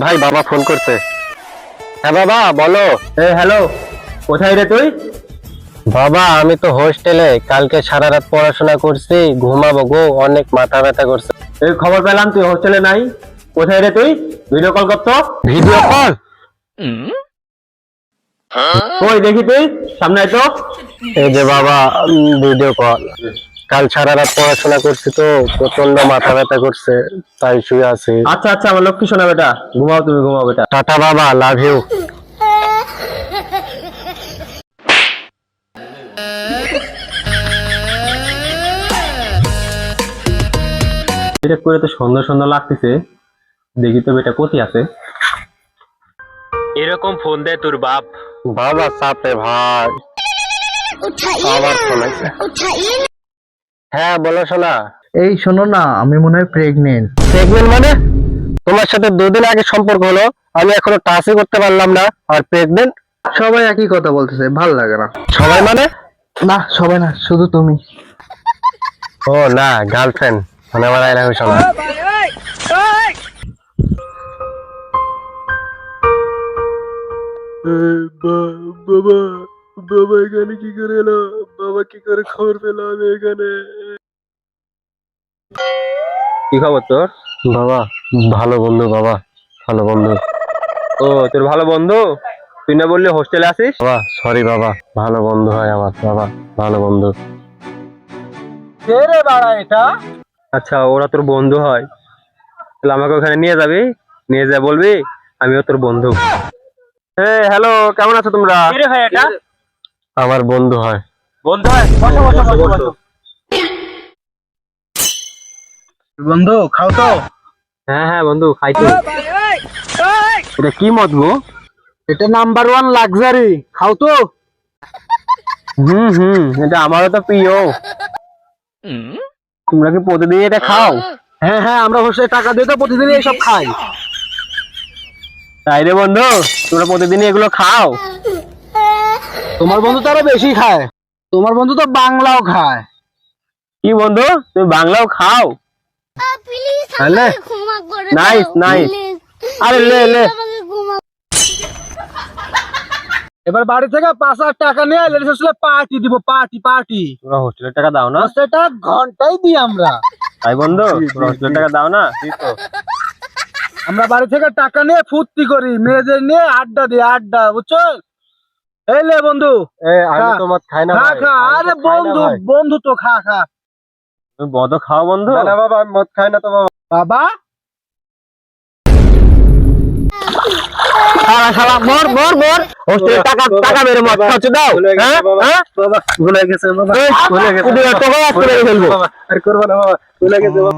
ভাই বাবা ফোন করছে। হ্যাঁ বাবা বলো। হ্যালো, কোথায় রে তুই? বাবা আমি তো হোস্টেলে, কালকে সারা রাত পড়াশোনা করছি, ঘুমাবো গো, অনেক মাথা ব্যথা করছে। এই খবর পেলাম তুই হোস্টেলে নাই। কোথায় রে তুই? ভিডিও কল করতো। Video call? কই দেখি তুই, সামনে আয় তো। এই যে বাবা ভিডিও কল। কাল সারা রাত পড়াশোনা করছি তো প্রচন্ড মাথা ব্যথা করছে, তাই শুয়ে আছি। আচ্ছা আচ্ছা, আমার লক্ষ্মী শোনা বেটা, ঘুমাও তুমি, ঘুমাও বেটা। টাটা বাবা, লাভ ইউ। এটা করে তো সুন্দর সুন্দর লাগতেছে, দেখি তো বেটা কোথায় আছে। এরকম ফোন দেয় তোর বাপ? বাবা চাপে ভাই। আবার ফোন আছে। হ্যাঁ বলো শোনা। এই শোনো না, আমি মনে হয় প্রেগনেন্ট। প্রেগনেন্ট মানে? তোমার সাথে 2 দিন আগে সম্পর্ক হলো, আমি এখনো টাচই করতে পারলাম না, আর প্রেগনেন্ট? সবাই একই কথা বলতেছে, ভাল লাগে না। সবাই মানে? না সবাই না, শুধু তুমি। ও না, গার্লফ্রেন্ড মানে আমার আই লাভ ইউ শোনা। বাবা, বাবা এখানে কি করে এলো? বাবা কি করে খবর পেলো আমি এখানে? কি খবর তোর? বাবা ভালো বন্ধু, বাবা ভালো বন্ধু। ও তোর ভালো বন্ধু? তুই না বললি হোস্টেলে আসিস? বাবা সরি বাবা, ভালো বন্ধু হয় আমার, বাবা ভালো বন্ধু। কে রে বাড়া এটা? আচ্ছা ওরা তোর বন্ধু হয়, তাহলে আমাকে ওখানে নিয়ে যাবি, নিয়ে যা বলবি আমিও তোর বন্ধু। হ্যালো, কেমন আছো তোমরা? ভাই এটা আমার বন্ধু হয়। বন্ধু হয়? বসো বসো বসো বসো। বন্ধু খাও তো। হ্যাঁ হ্যাঁ বন্ধু, খাই তো। এটা কি মদ গো? এটা নাম্বার 1 লাক্সারি, খাও তো। এটা আমারও তো প্রিয়। তোমরা কি প্রতিদিন এটা খাও? হ্যাঁ হ্যাঁ, আমরা হোস্টেলে টাকা দিয়ে তো প্রতিদিন এইসব খাই। তাই রে বন্ধু, তোমরা প্রতিদিন এগুলো খাও? তোমার বন্ধু তো আরো বেশি খায়, তোমার বন্ধু তো বাংলাও খায়। কি বন্ধু, তুমি বাংলাও খাও? তাহলে নাইস নাইস। আরে লে লে। এবার বাড়ি থেকে 5,000 টাকা নিয়ে লেডিস হোস্টেলে পার্টি দিব, পার্টি পার্টি। তোমরা হোস্টেলের টাকা দাও না? সেটা ঘন্টায় দিই আমরা। তাই বন্ধু, তোমরা হোস্টেলের টাকা দাও না? আমরা বাড়ি থেকে টাকা নিয়ে ফুর্তি করি, মেয়েদের নিয়ে আড্ডা দিই, আড্ডা, বুঝছো? এই লে বন্ধু, আমি তো মদ খাই না খা ভাই। খা। আরে বন্ধু, বন্ধু তো খা খা। তুমি মদও খাও বন্ধু? না বাবা, আমি মদ খাই না তো বাবা। বাবা শালা শালা, মর মর মর। হোস্টেলের টাকা টাকা মেরে মদ খাচ্ছ দাও? হ্যাঁ হ্যাঁ বাবা ভুলে গেছে বাবা, ভুলে গেছে। তোকে আজ করে ফেলবো। বাবা আর করবো না বাবা, ভুলে গেছে বাবা।